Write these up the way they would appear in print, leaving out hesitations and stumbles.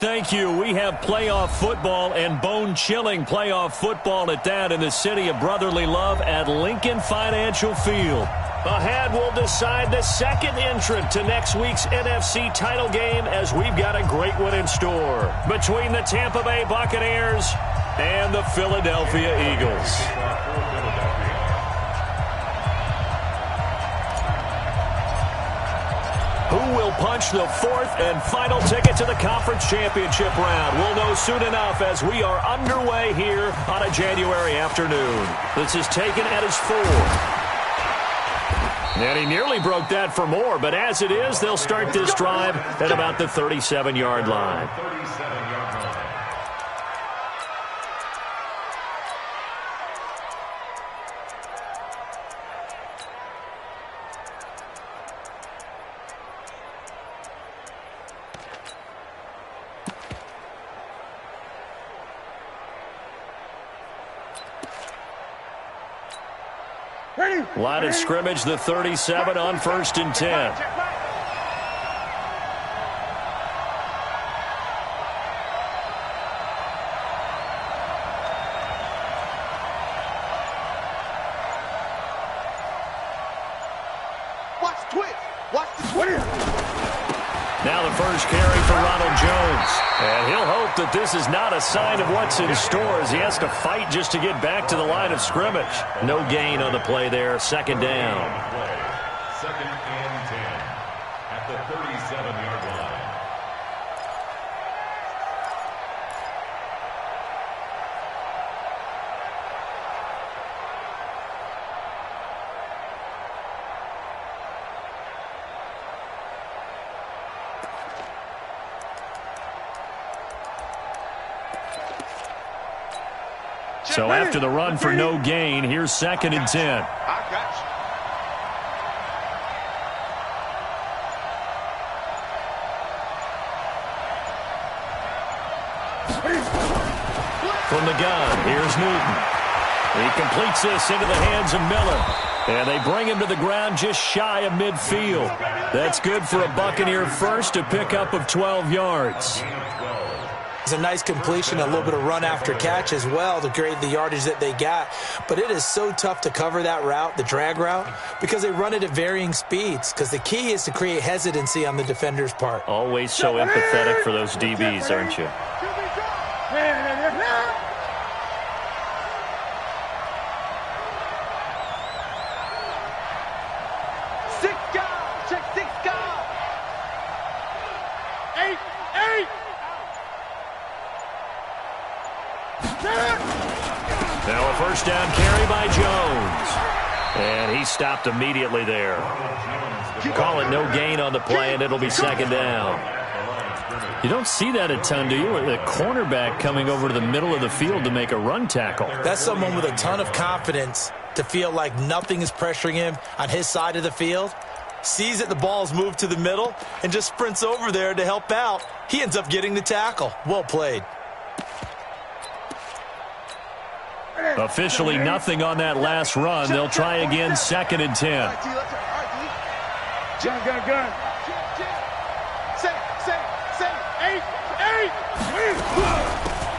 Thank you. We have playoff football and bone-chilling playoff football at that in the city of brotherly love at Lincoln Financial Field. Ahead, we'll decide the second entrant to next week's NFC title game as we've got a great one in store between the Tampa Bay Buccaneers and the Philadelphia Eagles. Who will punch the fourth and final ticket to the conference championship round? We'll know soon enough as we are underway here on a January afternoon. This is taken at his 4. And he nearly broke that for more, but as it is, they'll start this drive at about the 37-yard line. Line of scrimmage, the 37 on 1st and 10. Watch the twist. Watch the twist. Now the first carry for Ronald Jones. And he'll hope that this is not a sign of what's in store as he has to fight just to get back to the line of scrimmage. No gain on the play there. Second down. Second and 10 at the 37-yard line. So after the run for no gain, here's 2nd and 10. I got you. From the gun, here's Newton. He completes this into the hands of Miller. And they bring him to the ground just shy of midfield. That's good for a Buccaneer first, a pickup of 12 yards. It's a nice completion, a little bit of run after catch as well to create the yardage that they got. But it is so tough to cover that route, the drag route, because they run it at varying speeds. Because the key is to create hesitancy on the defender's part. Always so empathetic for those DBs, aren't you? Now a first down carry by Jones. And he stopped immediately there. Call it no gain on the play, and it'll be second down. You don't see that a ton, do you? The cornerback coming over to the middle of the field to make a run tackle. That's someone with a ton of confidence to feel like nothing is pressuring him on his side of the field. Sees that the ball's moved to the middle and just sprints over there to help out. He ends up getting the tackle. Well played. Officially nothing on that last run. They'll try again, 2nd and 10. Gun.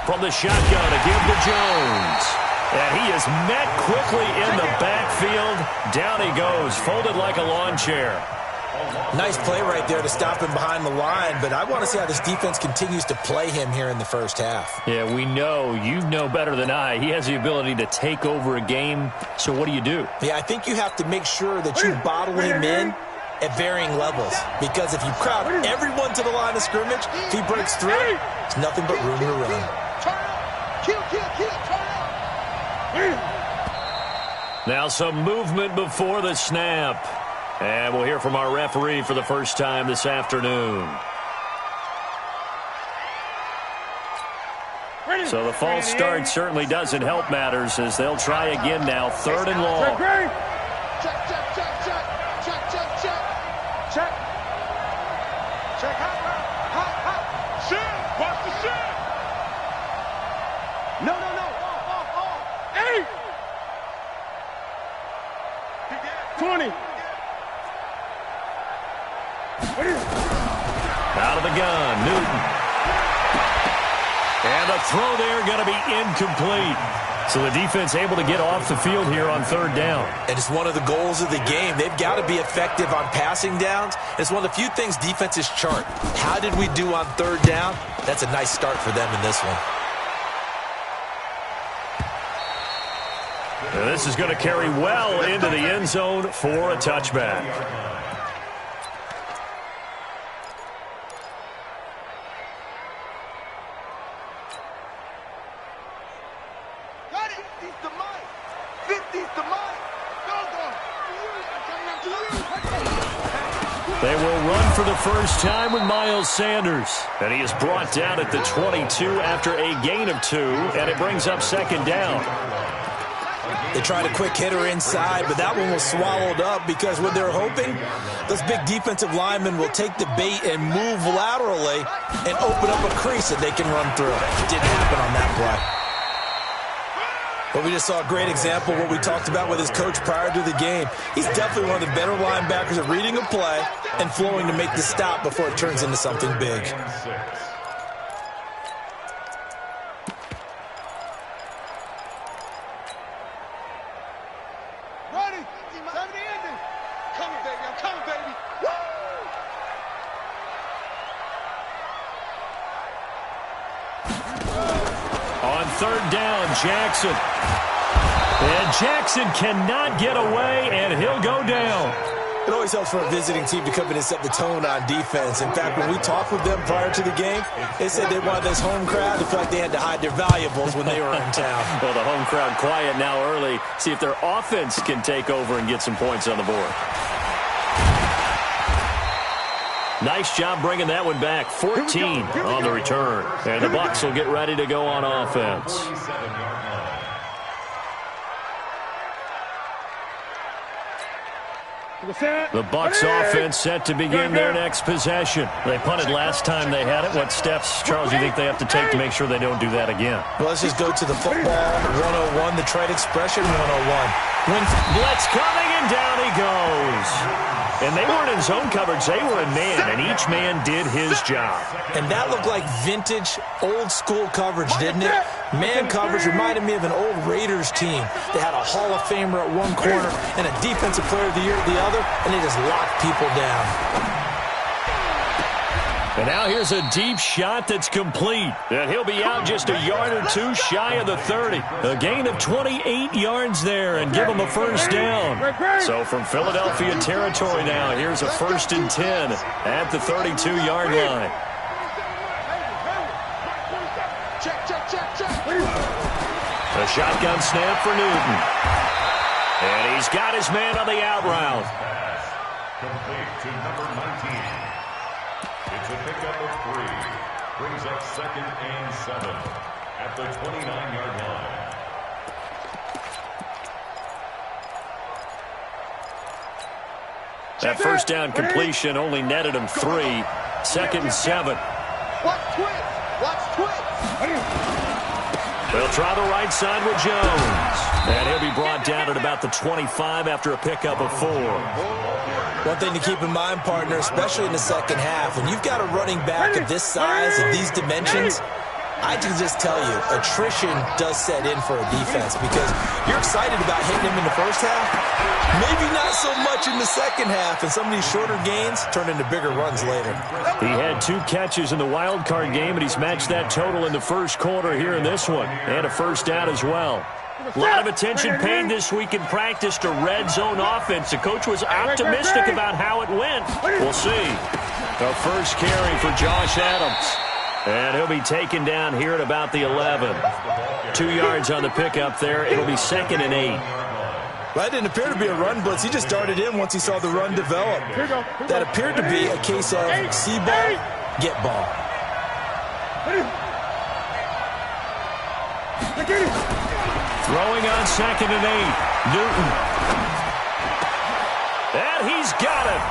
From the shotgun to give to Jones. And he is met quickly in the backfield. Down he goes, folded like a lawn chair. Nice play right there to stop him behind the line, but I want to see how this defense continues to play him here in the first half. Yeah, we know. You know better than I. He has the ability to take over a game, so what do you do? Yeah, I think you have to make sure that you bottle him in at varying levels, because if you crowd everyone to the line of scrimmage, if he breaks through, there's nothing but room to run. Now some movement before the snap. And we'll hear from our referee for the first time this afternoon. So the false start certainly doesn't help matters as they'll try again now, 3rd and long. Check. Hot. Shit. Watch the shit. No. Hey. 20. Out of the gun, Newton. the throw there going to be incomplete. So the defense able to get off the field here on third down. And it's one of the goals of the game. They've got to be effective on passing downs. It's one of the few things defenses chart. How did we do on third down? That's a nice start for them in this one. And this is going to carry well into the end zone for a touchback. They will run for the first time with Miles Sanders. And he is brought down at the 22 after a gain of 2, and it brings up second down. They tried a quick hitter inside, but that one was swallowed up because what they're hoping, those big defensive linemen will take the bait and move laterally and open up a crease that they can run through. It didn't happen on that play. But we just saw a great example of what we talked about with his coach prior to the game. He's definitely one of the better linebackers at reading a play and flowing to make the stop before it turns into something big. Ready? 70 ending. Coming, baby. I'm coming, baby. On third down, Jackson. And Jackson cannot get away, and he'll go down. It always helps for a visiting team to come in and set the tone on defense. In fact, when we talked with them prior to the game, they said they wanted this home crowd to feel like they had to hide their valuables when they were in town. Well, the home crowd quiet now early. See if their offense can take over and get some points on the board. Nice job bringing that one back. 14 on the return. And the Bucs will get ready to go on offense. The Bucs offense set to begin their next possession. They punted last time they had it. What steps, Charles, do you think they have to take to make sure they don't do that again? Well, let's just go to the football 101, the trade expression 101. Blitz coming, and down he goes. And they weren't in zone coverage. They were in man, and each man did his job. And that looked like vintage, old-school coverage, didn't it? Man coverage reminded me of an old Raiders team. They had a Hall of Famer at one corner and a Defensive Player of the Year at the other, and they just locked people down. And now here's a deep shot that's complete. And he'll be out just a yard or two shy of the 30. A gain of 28 yards there and give him a first down. So from Philadelphia territory now, here's a 1st and 10 at the 32-yard line. A shotgun snap for Newton. And he's got his man on the out route. Complete to number 19. It's a pickup of 3. Brings up 2nd and 7 at the 29-yard line. That first down completion only netted him 3. 2nd and 7. Watch twist. Watch twist. They'll try the right side with Jones. And he'll be brought down at about the 25 after a pickup of 4. One thing to keep in mind, partner, especially in the second half, when you've got a running back of this size, of these dimensions, I can just tell you, attrition does set in for a defense because you're excited about hitting him in the first half, maybe not so much in the second half, and some of these shorter gains turn into bigger runs later. He had 2 catches in the wild card game, and he's matched that total in the first quarter here in this one, and a first down as well. A lot of attention paid this week in practice to red zone offense. The coach was optimistic about how it went. We'll see. The first carry for Josh Adams. And he'll be taken down here at about the 11. 2 yards on the pickup there. It'll be 2nd and 8. That didn't appear to be a run blitz. He just darted in once he saw the run develop. That appeared to be a case of see ball, get ball. Throwing on 2nd and 8. Newton. And he's got it.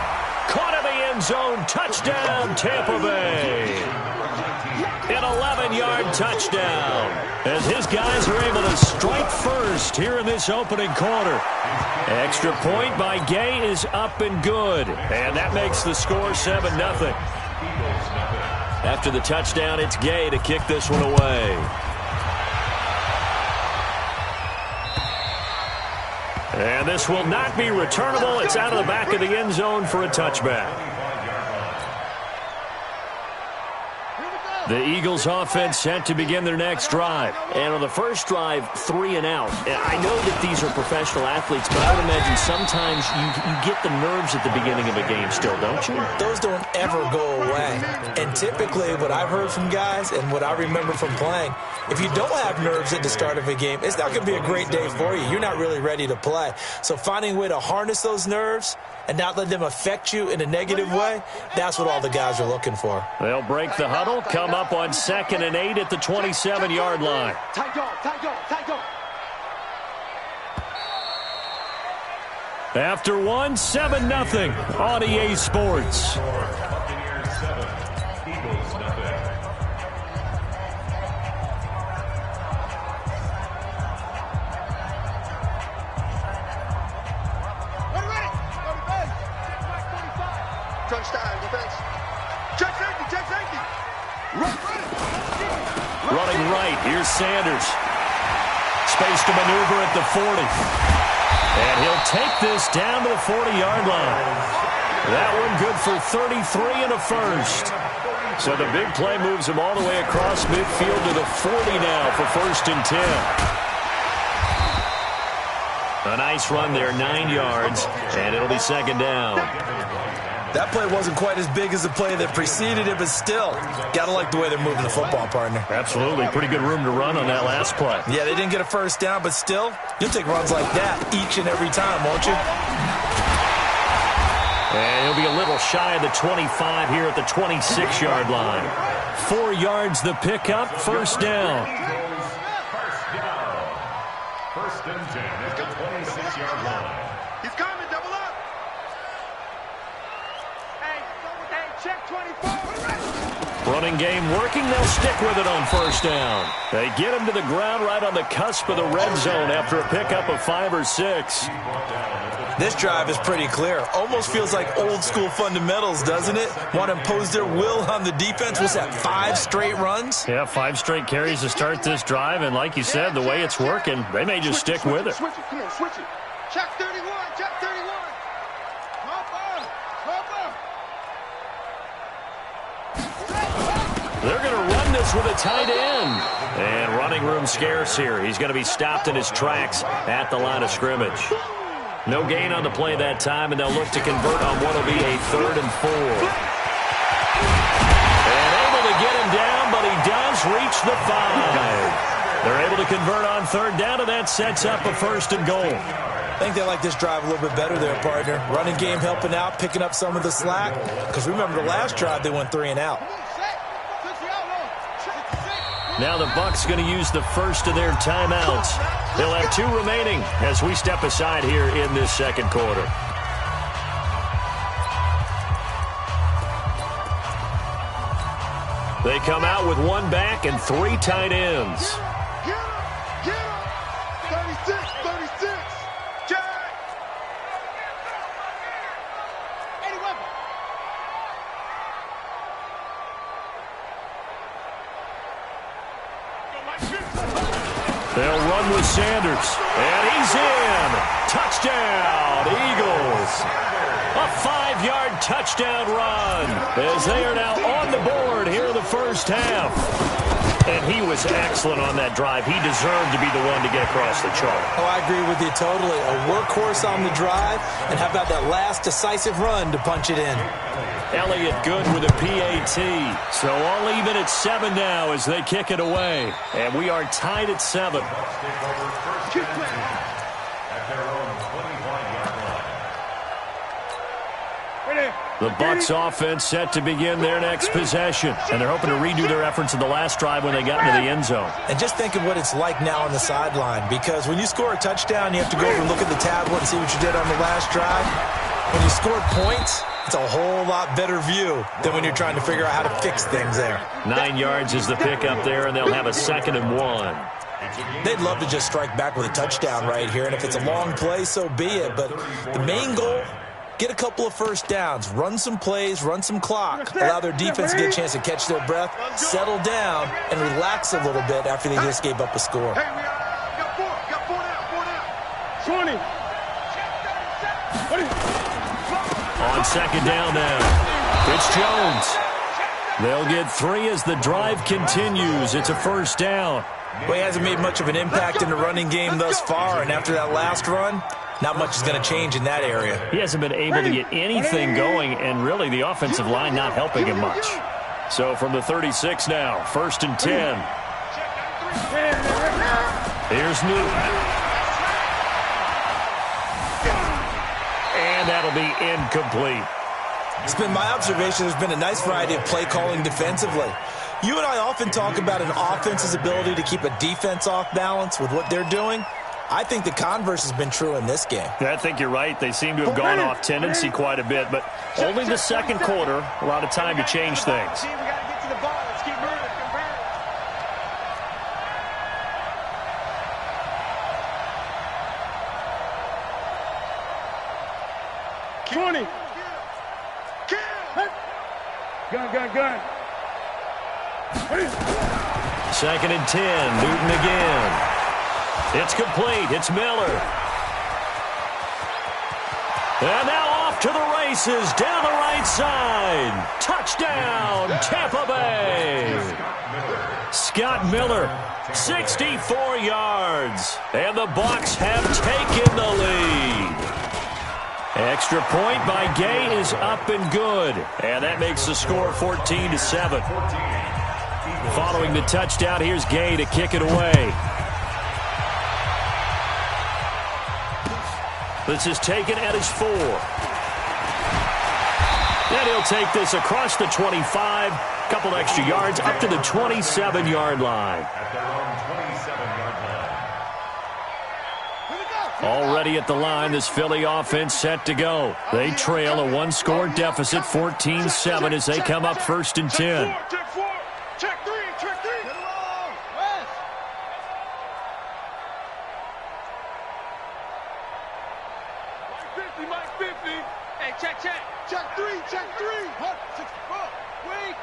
Caught in the end zone. Touchdown, Tampa Bay. An 11-yard touchdown. As his guys are able to strike first here in this opening quarter. Extra point by Gay is up and good. And that makes the score 7-0. After the touchdown, it's Gay to kick this one away. And this will not be returnable. It's out of the back of the end zone for a touchback. The Eagles offense set to begin their next drive. And on the first drive, 3 and out. I know that these are professional athletes, but I would imagine sometimes you get the nerves at the beginning of a game still, don't you? Those don't ever go away. And typically what I've heard from guys and what I remember from playing, if you don't have nerves at the start of a game, it's not going to be a great day for you. You're not really ready to play. So finding a way to harness those nerves and not let them affect you in a negative way, that's what all the guys are looking for. They'll break the huddle, come up on 2nd and 8 at the 27-yard line. After one, 7-0 on EA Sports. Buccaneers 7, Eagles nothing. Touchdown, defense. Check safety. Running right, here's Sanders. Space to maneuver at the 40. And he'll take this down to the 40-yard line. That one good for 33 and a first. So the big play moves him all the way across midfield to the 40 now for 1st and 10. A nice run there, 9 yards, and it'll be 2nd down. That play wasn't quite as big as the play that preceded it, but still, got to like the way they're moving the football, partner. Absolutely. Pretty good room to run on that last play. Yeah, they didn't get a first down, but still, you'll take runs like that each and every time, won't you? And he'll be a little shy of the 25 here at the 26-yard line. 4 yards the pickup, 1st down. First and 10 at the 26-yard line. He's coming, double up. Check 24. Running game working. They'll stick with it on 1st down. They get him to the ground right on the cusp of the red zone after a pickup of 5 or 6. This drive is pretty clear. Almost feels like old school fundamentals, doesn't it? Want to impose their will on the defense. What's that, 5 straight runs? Yeah, 5 straight carries to start this drive. And like you said, the way it's working, they may just stick with it. Switch it. Come on, switch it. Check 31. Check 31. They're going to run this with a tight end. And running room scarce here. He's going to be stopped in his tracks at the line of scrimmage. No gain on the play that time, and they'll look to convert on what will be a 3rd and 4. And able to get him down, but he does reach the 5. They're able to convert on 3rd down, and that sets up a 1st and goal. I think they like this drive a little bit better there, partner. Running game helping out, picking up some of the slack. Because remember the last drive, they went 3 and out. Now the Bucs going to use the first of their timeouts. They'll have 2 remaining as we step aside here in this 2nd quarter. They come out with 1 back and 3 tight ends. Get him. 36. Jack. Any weapon. They'll run with Sanders. And he's in. Touchdown, Eagles. A 5-yard touchdown run as they are now on the board here in the first half. And he was excellent on that drive. He deserved to be the one to get across the chalk. Oh, I agree with you totally. A workhorse on the drive, and how about that last decisive run to punch it in? Elliott good with a PAT. So all even at 7 now as they kick it away. And we are tied at 7. The Bucs offense set to begin their next possession. And they're hoping to redo their efforts in the last drive when they got into the end zone. And just think of what it's like now on the sideline. Because when you score a touchdown, you have to go over and look at the tablet and see what you did on the last drive. When you scored points, it's a whole lot better view than when you're trying to figure out how to fix things there. 9 yards is the pickup there, and they'll have a 2nd and 1. They'd love to just strike back with a touchdown right here. And if it's a long play, so be it. But the main goal, get a couple of first downs, run some plays, run some clock, allow their defense to get a chance to catch their breath, settle down, and relax a little bit after they just gave up a score. Hey, we got four now. 20. On second down now, it's Jones. They'll get 3 as the drive continues. It's a first down. Well, he hasn't made much of an impact in the running game thus far, and after that last run, not much is going to change in that area. He hasn't been able to get anything going, and really the offensive line not helping him much. So from the 36 now, first and 10. Here's Newton. And that'll be incomplete. It's been my observation there's been a nice variety of play calling defensively. You and I often talk about an offense's ability to keep a defense off balance with what they're doing. I think the converse has been true in this game. I think you're right. They seem to have gone off tendency quite a bit, but only the second quarter, a lot of time to change things. We got to get to the ball. Let's keep moving. 20. Gun. Second and 10. Newton again. It's complete. It's Miller. And now off to the races down the right side. Touchdown, Tampa Bay. Scott Miller, 64 yards. And the Bucs have taken the lead. Extra point by Gay is up and good. And that makes the score 14-7. Following the touchdown, here's Gay to kick it away. This is taken at his 4. And he'll take this across the 25. Couple extra yards up to the 27-yard line. Already at the line, this Philly offense set to go. They trail a one-score deficit, 14-7, as they come up first and 10. Check 4. Check 3. Check 3. Get along. West. Mike 50. Hey, check. Check 3. Check 3. What? 64. Wait.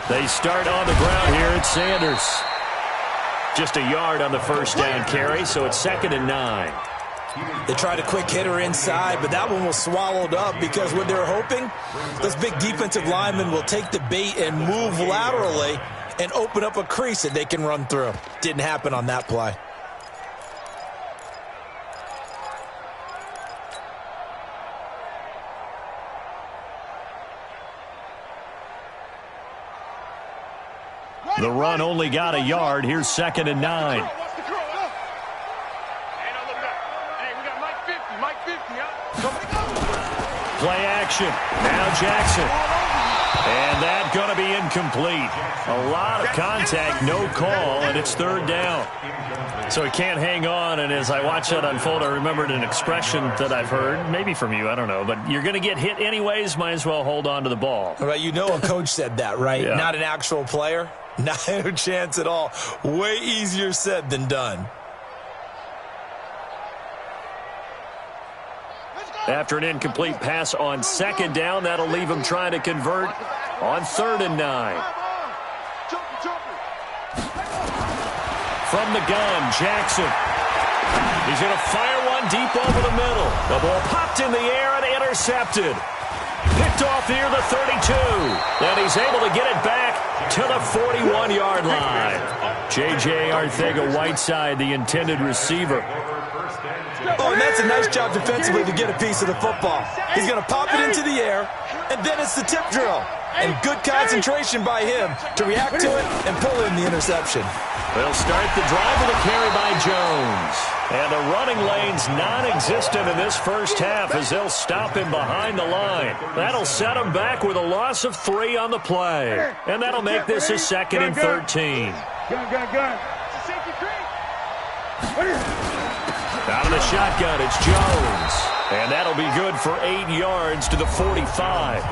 They start on the ground here at Sanders. Just a yard on the first down carry, so it's second and 9. They tried a quick hitter inside, but that one was swallowed up because what they're hoping, those big defensive linemen will take the bait and move laterally and open up a crease that they can run through. Didn't happen on that play. The run only got a yard. Here's second and 9. Hey, we got Mike 50. Play action. Now Jackson. And that's going to be incomplete. A lot of contact, no call, and it's third down. So he can't hang on, and as I watch that unfold, I remembered an expression that I've heard, maybe from you, I don't know, but you're going to get hit anyways, might as well hold on to the ball. Right, you know a coach said that, right? Yeah. Not an actual player. Not a chance at all. Way easier said than done. After an incomplete pass on second down, that'll leave him trying to convert on third and 9. From the gun, Jackson. He's going to fire one deep over the middle. The ball popped in the air and intercepted. Picked off near the 32. And he's able to get it back to the 41-yard line. J.J. Arcega-Whiteside, the intended receiver. Oh, and that's a nice job defensively to get a piece of the football. He's going to pop it into the air, and then it's the tip drill. And good concentration by him to react to it and pull in the interception. They'll start the drive with a carry by Jones. And the running lane's non-existent in this first half as they'll stop him behind the line. That'll set him back with a loss of 3 on the play. And that'll make this a second and 13. Gun. Out of the shotgun, it's Jones. And that'll be good for 8 yards to the 45.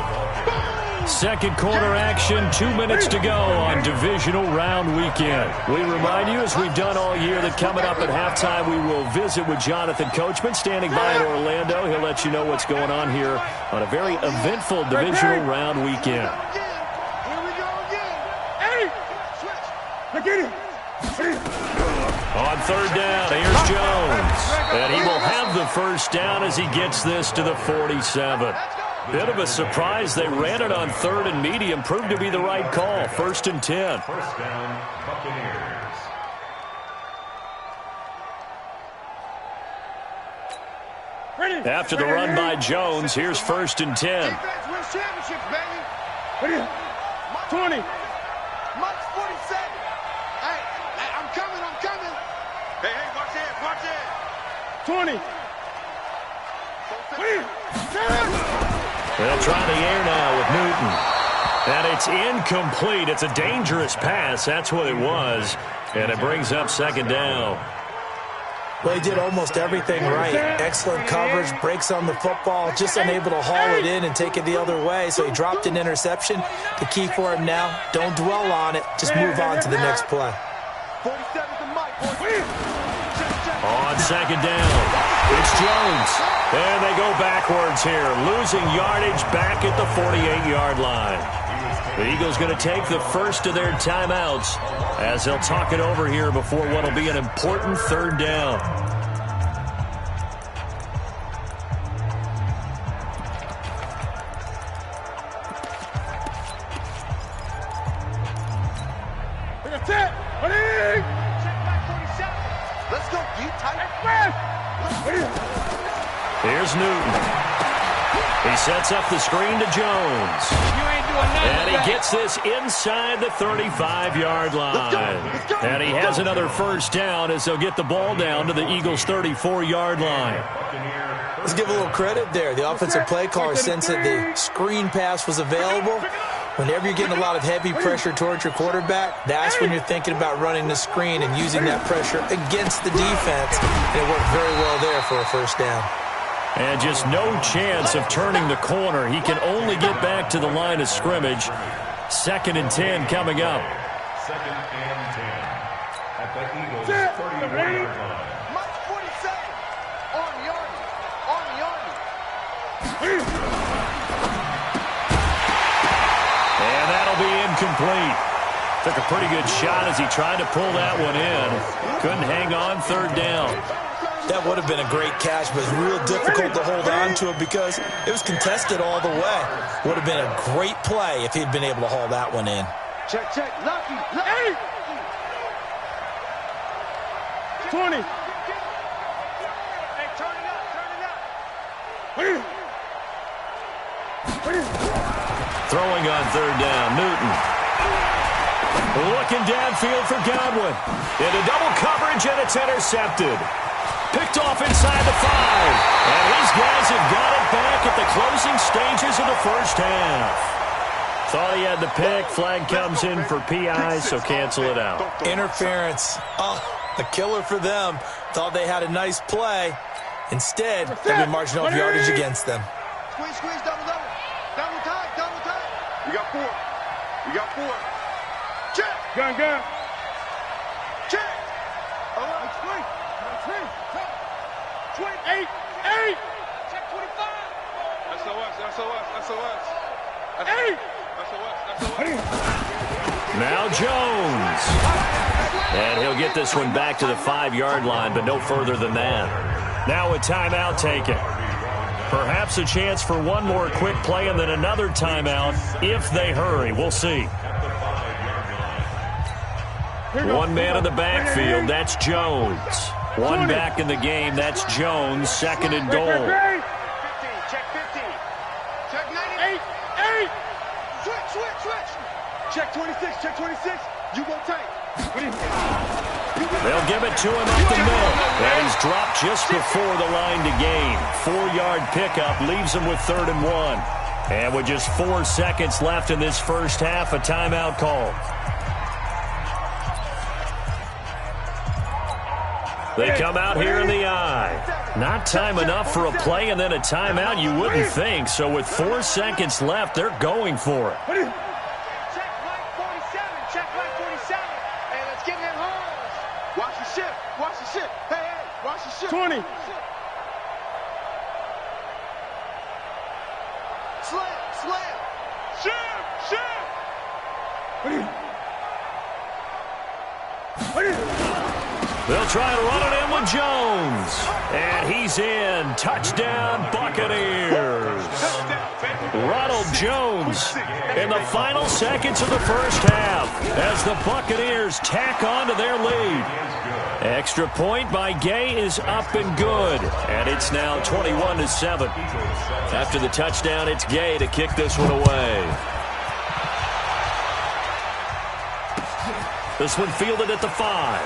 Second quarter action, 2 minutes to go on divisional round weekend. We remind you, as we've done all year, that coming up at halftime, we will visit with Jonathan Coachman standing by in Orlando. He'll let you know what's going on here on a very eventful divisional round weekend. On third down, here's Jones. And he will have the first down as he gets this to the 47. Bit of a surprise. They ran it on third and medium. Proved to be the right call. 1st and 10. First down, Buccaneers. After the run by Jones, here's 1st and 10. 20. March 47. Hey, I'm coming. Hey, watch it. 20. They'll try the air now with Newton. And it's incomplete. It's a dangerous pass. That's what it was. And it brings up 2nd down. Well, he did almost everything right. Excellent coverage, breaks on the football, just unable to haul it in and take it the other way. So he dropped an interception. The key for him now, don't dwell on it. Just move on to the next play. On 2nd down, it's Jones. And they go backwards here, losing yardage back at the 48-yard line. The Eagles going to take the first of their timeouts as they'll talk it over here before what will be an important 3rd down. Let's go, deep tight. Here's Newton. He sets up the screen to Jones. And he gets this inside the 35-yard line. And he has another first down as they'll get the ball down to the Eagles' 34-yard line. Let's give a little credit there. The offensive play caller sensed that the screen pass was available. Whenever you're getting a lot of heavy pressure towards your quarterback, that's when you're thinking about running the screen and using that pressure against the defense. And it worked very well there for a first down. And just no chance of turning the corner. He can only get back to the line of scrimmage. 2nd and 10 coming up. 2nd and 10 at the Eagles' 31-yard line. March 47. On yardage. And that'll be incomplete. Took a pretty good shot as he tried to pull that one in. Couldn't hang on 3rd down. That would have been a great catch, but it's real difficult to hold on to it because it was contested all the way. Would have been a great play if he'd been able to haul that one in. Check. Lucky. 20. Hey, turn it up. Throwing on 3rd down, Newton. Looking downfield for Godwin. Into double coverage, and it's intercepted. Picked off inside the 5. And these guys have got it back at the closing stages of the first half. Thought he had the pick. Flag comes in for PI, so cancel it out. Interference. Oh, the killer for them. Thought they had a nice play. Instead, they'll be marching off yardage against them. Squeeze, double tight. You got 4. Check. Gun. Check. All right, squeeze. 28. Check 25. SOS. 8. SOS. Now Jones. And he'll get this one back to the 5-yard line, but no further than that. Now a timeout taken. Perhaps a chance for one more quick play and then another timeout if they hurry. We'll see. One man in the backfield, that's Jones. One back in the game, that's Jones, 2nd and goal. 15, check 15. Check 98. 8. Switch. Check 26. You go tight. They'll give it to him up the middle. And he's dropped just before the line to gain. 4-yard pickup leaves him with 3rd and 1. And with just 4 seconds left in this first half, a timeout call. They come out here in the I. Not time enough for a play and then a timeout, you wouldn't think. So with 4 seconds left, they're going for it. Check right 47. Check right 47. Hey, let's get in that hole. Watch the ship. Watch the ship. Hey, watch the ship. 20. Slam. Ship. They'll try to run it in with Jones. And he's in. Touchdown, Buccaneers. Ronald Jones in the final seconds of the first half as the Buccaneers tack on to their lead. Extra point by Gay is up and good. And it's now 21-7. After the touchdown, it's Gay to kick this one away. This one fielded at the 5.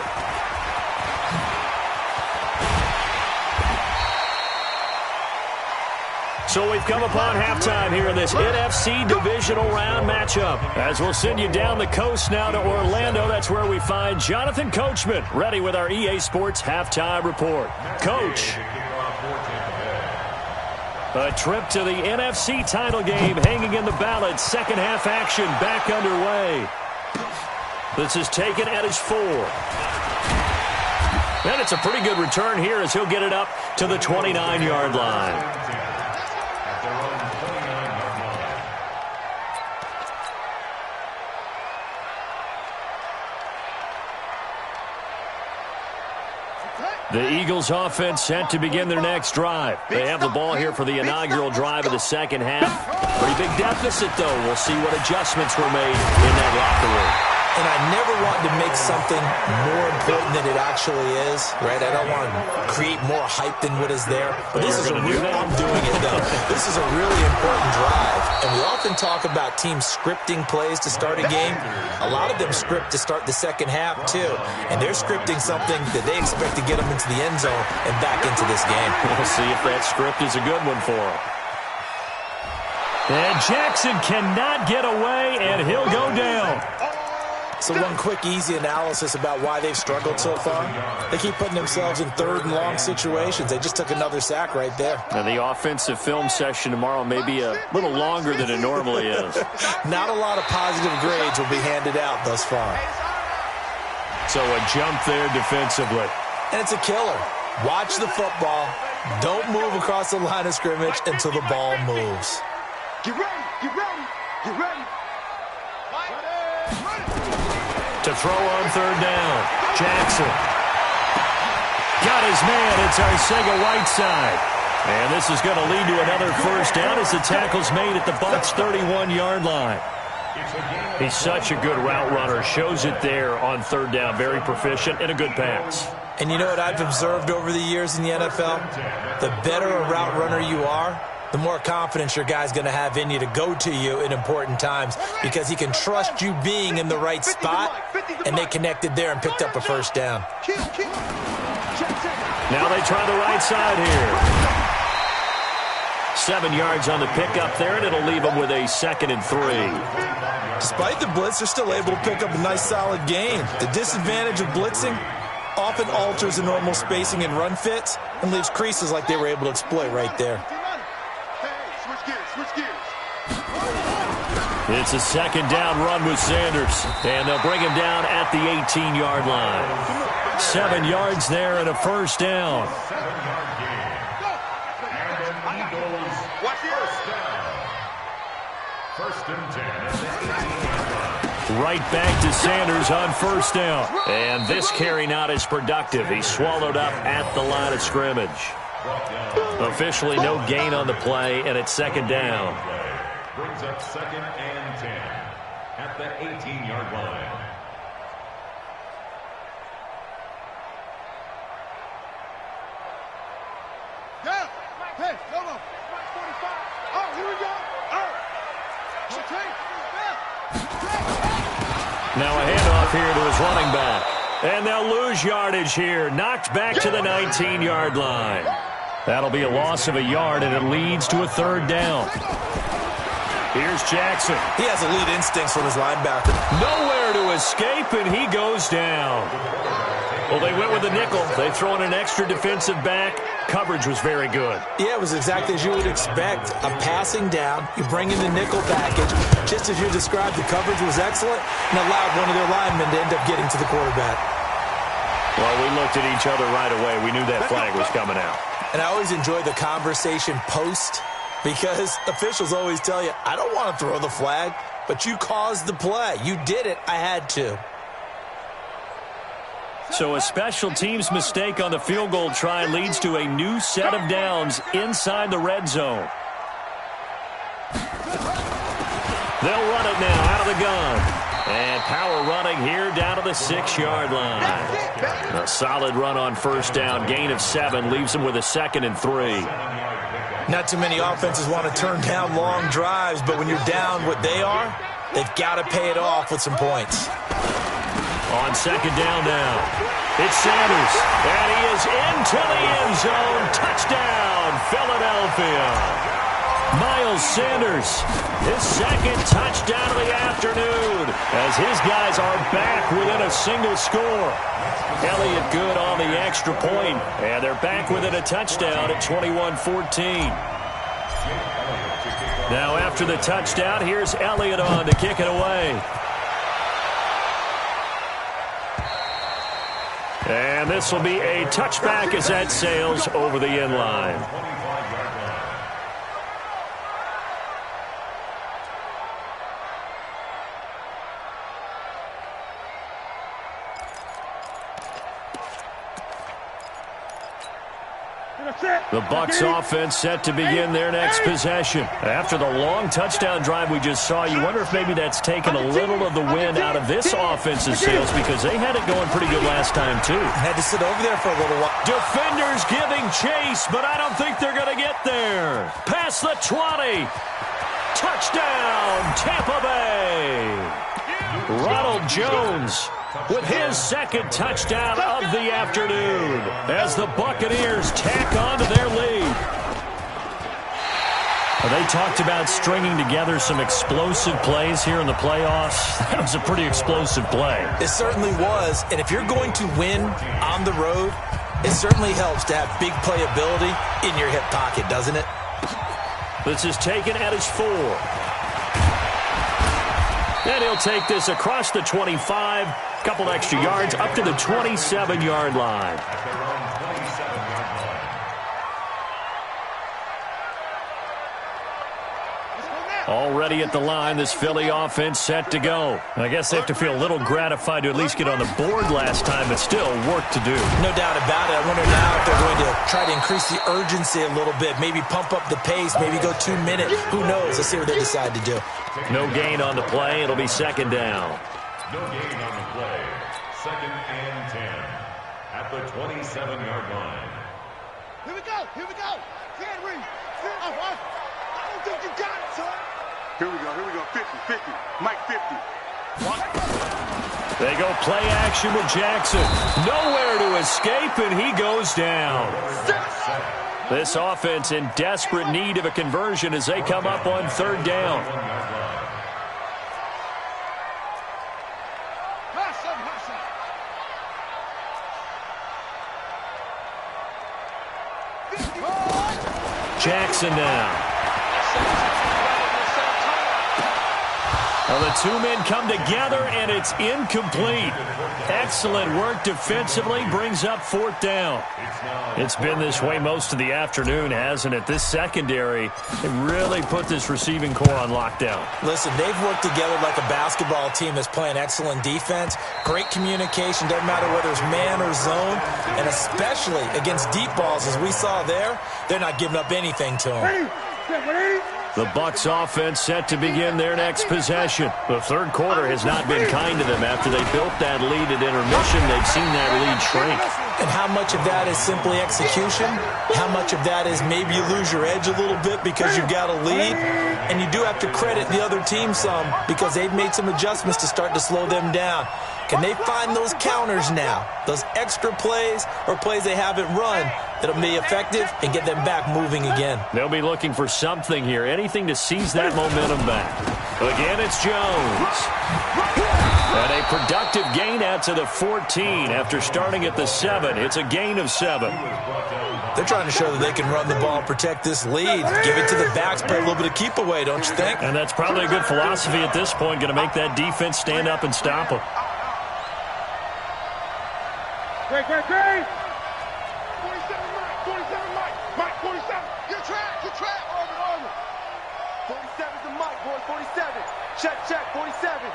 So we've come upon halftime here in this NFC divisional round matchup. As we'll send you down the coast now to Orlando, that's where we find Jonathan Coachman ready with our EA Sports halftime report. Coach. A trip to the NFC title game hanging in the balance. Second half action back underway. This is taken at his 4. And it's a pretty good return here as he'll get it up to the 29-yard line. The Eagles offense set to begin their next drive. They have the ball here for the inaugural drive of the second half. Pretty big deficit, though. We'll see what adjustments were made in that locker room. And I never want to make something more important than it actually is, right? I don't want to create more hype than what is there. But this is I'm doing it, though. This is a really important drive. And we often talk about teams scripting plays to start a game. A lot of them script to start the second half, too. And they're scripting something that they expect to get them into the end zone and back into this game. We'll see if that script is a good one for them. And Jackson cannot get away, and he'll go down. So one quick, easy analysis about why they've struggled so far. They keep putting themselves in third and long situations. They just took another sack right there. And the offensive film session tomorrow may be a little longer than it normally is. Not a lot of positive grades will be handed out thus far. So a jump there defensively. And it's a killer. Watch the football. Don't move across the line of scrimmage until the ball moves. Get ready. Get ready. To throw on third down. Jackson. Got his man. It's Arcega-Whiteside. And this is going to lead to another first down as the tackle's made at the Bucs' 31-yard line. He's such a good route runner. Shows it there on third down. Very proficient and a good pass. And you know what I've observed over the years in the NFL? The better a route runner you are, the more confidence your guy's going to have in you to go to you in important times because he can trust you being in the right spot, and they connected there and picked up a first down. Now they try the right side here. 7 yards on the pickup there, and it'll leave them with a 2nd and 3. Despite the blitz, they're still able to pick up a nice, solid gain. The disadvantage of blitzing often alters the normal spacing and run fits and leaves creases like they were able to exploit right there. It's a 2nd down run with Sanders, and they'll bring him down at the 18-yard line. 7 yards there and a first down. First and 10. Right back to Sanders on first down. And this carry not as productive. He's swallowed up at the line of scrimmage. Officially no gain on the play, and it's 2nd down. Brings up 2nd and 10 at the 18-yard line. Down. Hey, hold on. 45. Oh, here we go. Oh. Now a handoff here to his running back. And they'll lose yardage here. Knocked back to the 19-yard line. That'll be a loss of a yard, and it leads to a 3rd down. Here's Jackson. He has elite instincts from his linebacker. Nowhere to escape, and he goes down. Well, they went with the nickel. They throw in an extra defensive back. Coverage was very good. Yeah, it was exactly as you would expect. A passing down, you bring in the nickel package. Just as you described, the coverage was excellent and allowed one of their linemen to end up getting to the quarterback. Well, we looked at each other right away. We knew that flag was coming out. And I always enjoy the conversation post because officials always tell you, I don't want to throw the flag, but you caused the play. You did it. I had to. So a special teams mistake on the field goal try leads to a new set of downs inside the red zone. They'll run it now out of the gun. And power running here down to the 6-yard line. A solid run on first down. Gain of 7 leaves them with a 2nd and 3. Not too many offenses want to turn down long drives, but when you're down what they are, they've got to pay it off with some points. On 2nd down now, it's Sanders, and he is into the end zone. Touchdown, Philadelphia. Miles Sanders, his 2nd touchdown of the afternoon, as his guys are back within a single score. Elliott good on the extra point, and they're back within a touchdown at 21-14. Now after the touchdown, here's Elliott on to kick it away. And this will be a touchback as that sails over the end line. The Bucs offense set to begin their next possession. After the long touchdown drive we just saw, you wonder if maybe that's taken a little of the wind out of this offense's sails because they had it going pretty good last time too. Had to sit over there for a little while. Defenders giving chase, but I don't think they're going to get there. Past the 20. Touchdown, Tampa Bay. Ronald Jones with his 2nd touchdown of the afternoon as the Buccaneers tack on to their lead. Well, they talked about stringing together some explosive plays here in the playoffs. That was a pretty explosive play. It certainly was, and if you're going to win on the road, it certainly helps to have big playability in your hip pocket, doesn't it? This is taken at his 4. And he'll take this across the 25, couple extra yards up to the 27-yard line. Already at the line, this Philly offense set to go. I guess they have to feel a little gratified to at least get on the board last time, but still work to do. No doubt about it. I wonder now if they're going to try to increase the urgency a little bit, maybe pump up the pace, maybe go 2 minutes. Who knows? Let's see what they decide to do. No gain on the play. It'll be 2nd down. No gain on the play. 2nd and 10 at the 27-yard line. Here we go. Here we go. Can't read. I don't think you got it, son. Here we go. 50. Mike 50. They go play action with Jackson. Nowhere to escape, and he goes down. This offense in desperate need of a conversion as they come up on 3rd down. Jackson now. Well, the 2 men come together, and it's incomplete. Excellent work defensively, brings up 4th down. It's been this way most of the afternoon, hasn't it? This secondary really put this receiving core on lockdown. Listen, they've worked together like a basketball team that's playing excellent defense. Great communication, doesn't matter whether it's man or zone, and especially against deep balls, as we saw there, they're not giving up anything to them. The Bucs offense set to begin their next possession. The 3rd quarter has not been kind to them. After they built that lead at intermission, they've seen that lead shrink. And how much of that is simply execution? How much of that is maybe you lose your edge a little bit because you've got a lead? And you do have to credit the other team some because they've made some adjustments to start to slow them down. Can they find those counters now, those extra plays or plays they haven't run that'll be effective and get them back moving again? They'll be looking for something here, anything to seize that momentum back. Again, it's Jones. And a productive gain out to the 14 after starting at the 7. It's a gain of 7. They're trying to show that they can run the ball, protect this lead, give it to the backs, play a little bit of keep away, don't you think? And that's probably a good philosophy at this point, going to make that defense stand up and stop them. Great. 47 Mike. Mike, 47. Good track. Armor. 47's the Mike, boys. 47. Check, 47.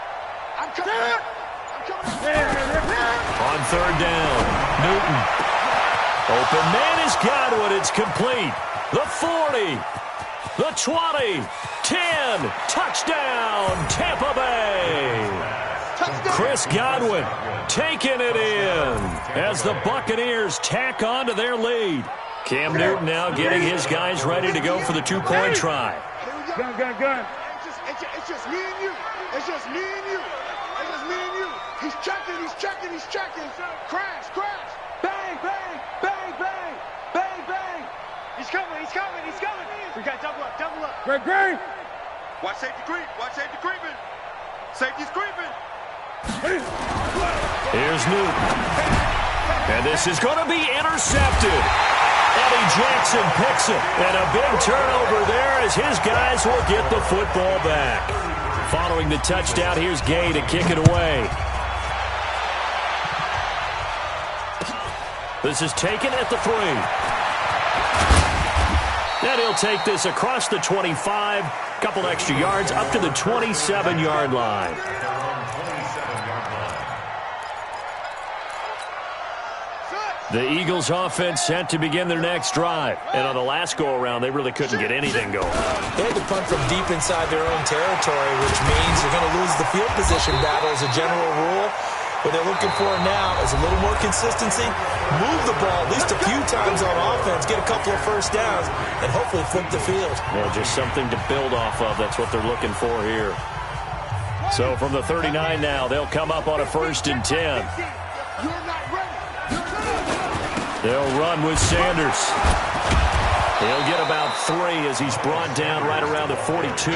I'm coming. On third down, Newton. Open man is Godwin. It's complete. The 40. The 20. 10. Touchdown, Tampa Bay. Chris Godwin taking it in as the Buccaneers tack on to their lead. Cam Newton now getting his guys ready to go for the two-point try. Gun. It's just me and you. He's checking. Crash. Bang. He's coming. We got double up. Great. Watch safety creeping. Safety's creeping. Here's Newton. And this is going to be intercepted. Eddie Jackson picks it. And a big turnover there as his guys will get the football back. Following the touchdown, here's Gay to kick it away. This is taken at the 3. And he'll take this across the 25. Couple extra yards up to the 27-yard line. The Eagles offense set to begin their next drive. And on the last go-around, they really couldn't get anything going. They had to punt from deep inside their own territory, which means they're going to lose the field position battle as a general rule. What they're looking for now is a little more consistency, move the ball at least a few times on offense, get a couple of first downs, and hopefully flip the field. Yeah, just something to build off of. That's what they're looking for here. So from the 39 now, they'll come up on a 1st and 10. They'll run with Sanders. He'll get about 3 as he's brought down right around the 42.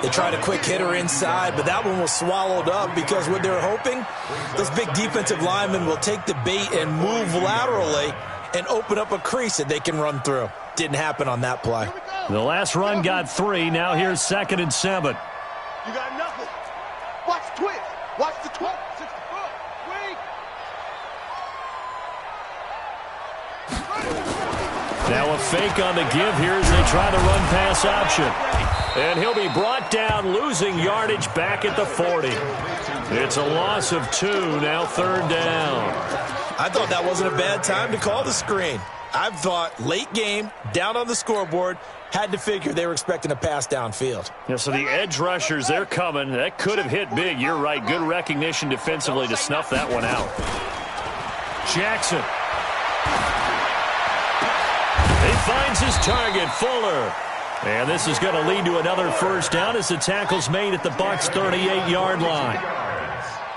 They tried a quick hitter inside, but that one was swallowed up because what they're hoping, those big defensive linemen will take the bait and move laterally and open up a crease that they can run through. Didn't happen on that play. The last run got 3. Now here's 2nd and 7. You got nothing. Watch the twist. Watch the twist. Now a fake on the give here as they try the run-pass option. And he'll be brought down, losing yardage back at the 40. It's a loss of 2, now 3rd down. I thought that wasn't a bad time to call the screen. I thought late game, down on the scoreboard, had to figure they were expecting a pass downfield. Yeah, so the edge rushers, they're coming. That could have hit big. You're right. Good recognition defensively to snuff that one out. Jackson. He finds his target, Fuller. And this is going to lead to another first down as the tackle's made at the Bucs' 38-yard line.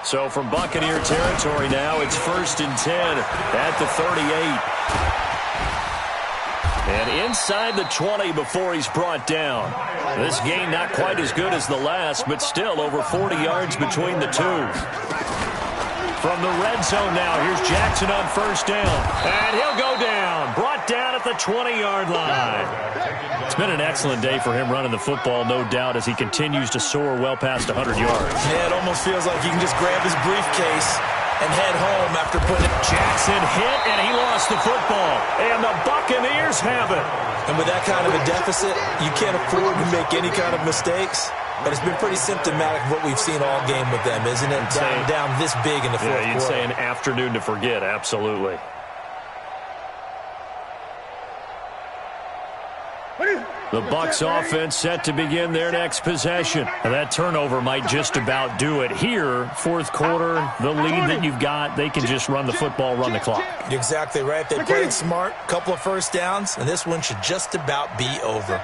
So from Buccaneer territory now, it's 1st and 10 at the 38. And inside the 20 before he's brought down. This gain not quite as good as the last, but still over 40 yards between the two. From the red zone now, here's Jackson on 1st down. And he'll go down. Brought down at the 20-yard line. It's been an excellent day for him running the football, no doubt, as he continues to soar well past 100 yards. Yeah, it almost feels like he can just grab his briefcase and head home after putting it. Jackson hit, and he lost the football. And the Buccaneers have it. And with that kind of a deficit, you can't afford to make any kind of mistakes. But it's been pretty symptomatic of what we've seen all game with them, isn't it? Down this big in the fourth quarter. Yeah, you'd say an afternoon to forget, absolutely. The Bucs offense set to begin their next possession. And that turnover might just about do it. Here, fourth quarter, the lead that you've got, they can just run the football, run the clock. You're exactly right. They played smart, couple of first downs, and this one should just about be over.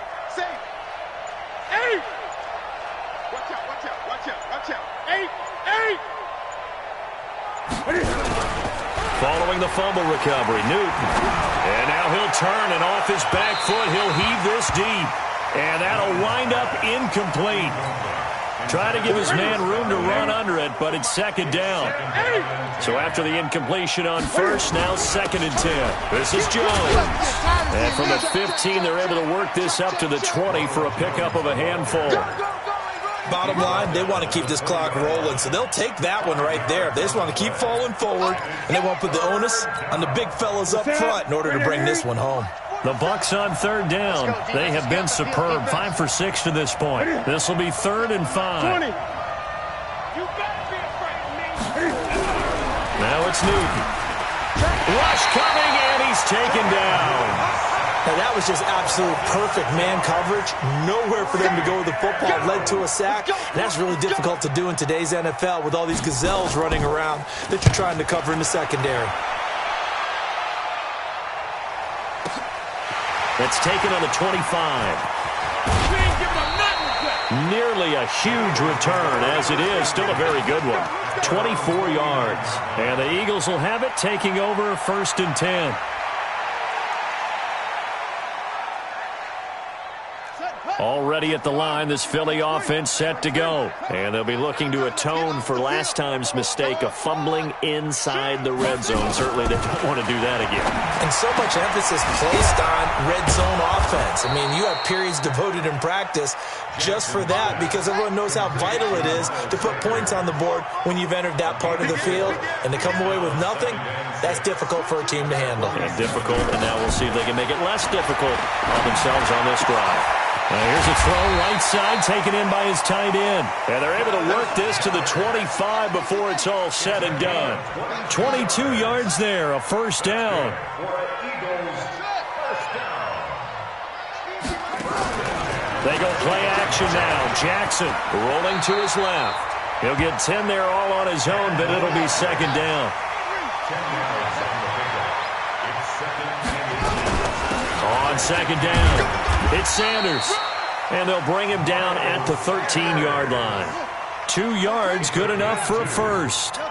the fumble recovery. Newton. And now he'll turn, and off his back foot, he'll heave this deep. And that'll wind up incomplete. Try to give his man room to run under it, but it's second down. So after the incompletion on first, now 2nd and 10. This is Jones. And from the 15, they're able to work this up to the 20 for a pickup of a handful. Bottom line, they want to keep this clock rolling, so they'll take that one right there. They just want to keep falling forward, and they won't put the onus on the big fellas up front in order to bring this one home. The Bucs on 3rd down. They have been superb, 5 for 6 to this point. This will be 3rd and 5. Now it's Newton. Rush coming, and he's taken down. Now that was just absolute perfect man coverage. Nowhere for them to go with the football. Led to a sack. And that's really difficult to do in today's NFL with all these gazelles running around that you're trying to cover in the secondary. That's taken on the 25. Nearly a huge return, as it is. Still a very good one. 24 yards. And the Eagles will have it, taking over 1st and 10. Already at the line, this Philly offense set to go. And they'll be looking to atone for last time's mistake of fumbling inside the red zone. Certainly they don't want to do that again. And so much emphasis placed on red zone offense. I mean, you have periods devoted in practice just for that because everyone knows how vital it is to put points on the board when you've entered that part of the field. And to come away with nothing, that's difficult for a team to handle. Yeah, difficult, and now we'll see if they can make it less difficult on themselves on this drive. Here's a throw right side taken in by his tight end. And they're able to work this to the 25 before it's all said and done. 22 yards there, a 1st down. They go play action now. Jackson rolling to his left. He'll get 10 there all on his own, but it'll be 2nd down. On 2nd down. It's Sanders, and they'll bring him down at the 13-yard line. 2 yards, good enough for a first. On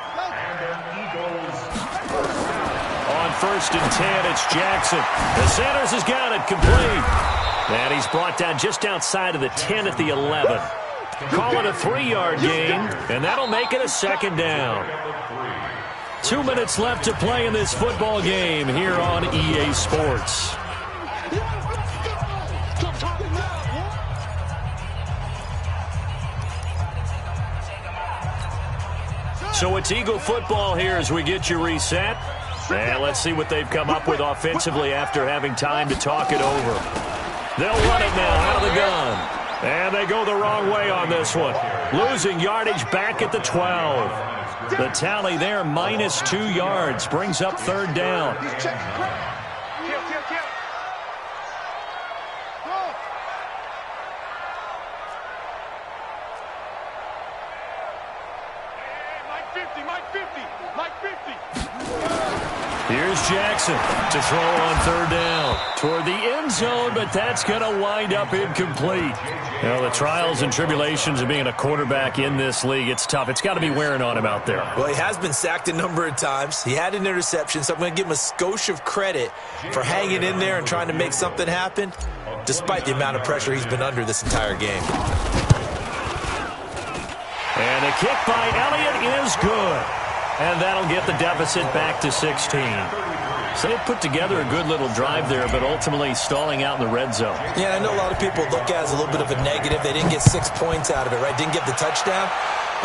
1st and 10, it's Jackson. And Sanders has got it complete. And he's brought down just outside of the 10 at the 11. Call it a 3-yard gain, and that'll make it a 2nd down. 2 minutes left to play in this football game here on EA Sports. So it's Eagle football here as we get you reset. And let's see what they've come up with offensively after having time to talk it over. They'll run it now out of the gun. And they go the wrong way on this one. Losing yardage back at the 12. The tally there, minus 2 yards, brings up 3rd down. Here's Jackson to throw on 3rd down toward the end zone, but that's going to wind up incomplete. Now, the trials and tribulations of being a quarterback in this league, it's tough. It's got to be wearing on him out there. Well, he has been sacked a number of times. He had an interception, so I'm going to give him a skosh of credit for hanging in there and trying to make something happen, despite the amount of pressure he's been under this entire game. And the kick by Elliott is good. And that'll get the deficit back to 16. So they put together a good little drive there, but ultimately stalling out in the red zone. Yeah, I know a lot of people look at it as a little bit of a negative. They didn't get 6 points out of it, right? Didn't get the touchdown.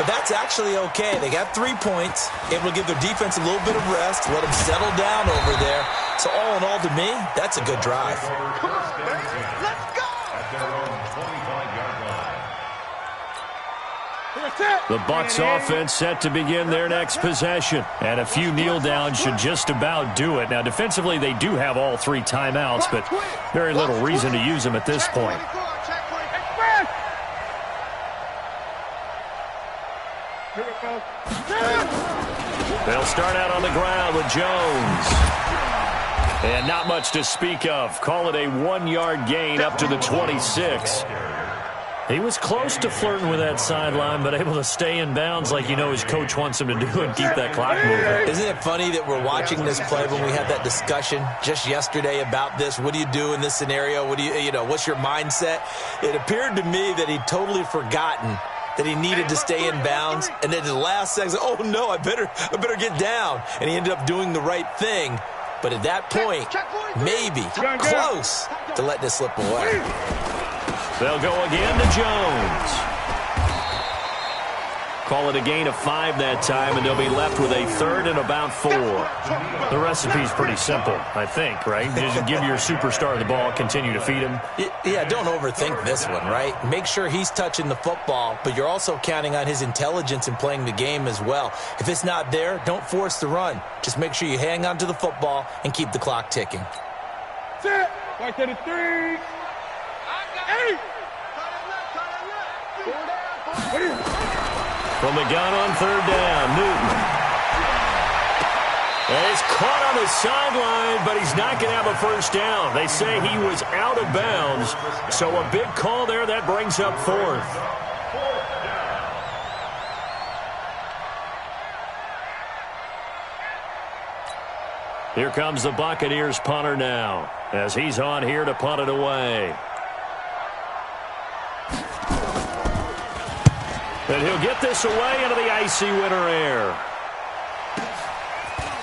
But that's actually okay. They got 3 points, able to give their defense a little bit of rest, let them settle down over there. So all in all, to me, that's a good drive. Come on, baby. Let's go! At their own 25-yard line. The Bucs offense set to begin their next possession. And a few kneel downs should just about do it. Now, defensively, they do have all 3 timeouts, but very little reason to use them at this point. They'll start out on the ground with Jones. And not much to speak of. Call it a 1-yard gain up to the 26. He was close to flirting with that sideline, but able to stay in bounds like his coach wants him to do and keep that clock moving. Isn't it funny that we're watching this play when we had that discussion just yesterday about this? What do you do in this scenario? What do what's your mindset? It appeared to me that he'd totally forgotten that he needed to stay in bounds, and then at the last second, oh no, I better get down. And he ended up doing the right thing. But at that point, maybe close to letting it slip away. They'll go again to Jones. Call it a gain of 5 that time, and they'll be left with a 3rd and about 4. The recipe's pretty simple, I think, right? Just give your superstar the ball, continue to feed him. Yeah, don't overthink this one, right? Make sure he's touching the football, but you're also counting on his intelligence in playing the game as well. If it's not there, don't force the run. Just make sure you hang on to the football and keep the clock ticking. Sit. Right to the 3. 8. From the gun on 3rd down, Newton. And he's caught on the sideline, but he's not going to have a first down. They say he was out of bounds, so a big call there. That brings up 4th. Here comes the Buccaneers punter now, as he's on here to punt it away. And he'll get this away into the icy winter air.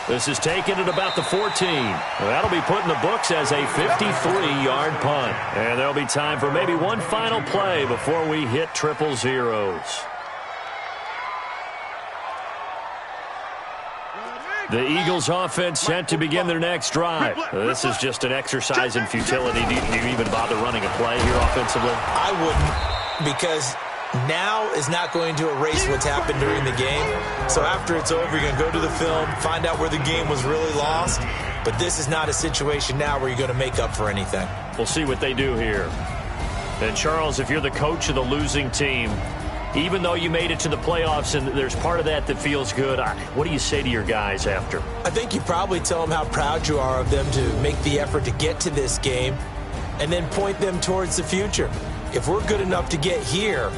This is taken at about the 14. That'll be put in the books as a 53-yard punt. And there'll be time for maybe one final play before we hit 000. The Eagles offense set to begin their next drive. This is just an exercise in futility. Do you even bother running a play here offensively? I wouldn't, because now is not going to erase what's happened during the game. So after it's over, you're going to go to the film, find out where the game was really lost. But this is not a situation now where you're going to make up for anything. We'll see what they do here. And Charles, if you're the coach of the losing team, even though you made it to the playoffs and there's part of that feels good, what do you say to your guys after? I think you probably tell them how proud you are of them to make the effort to get to this game and then point them towards the future. If we're good enough to get here,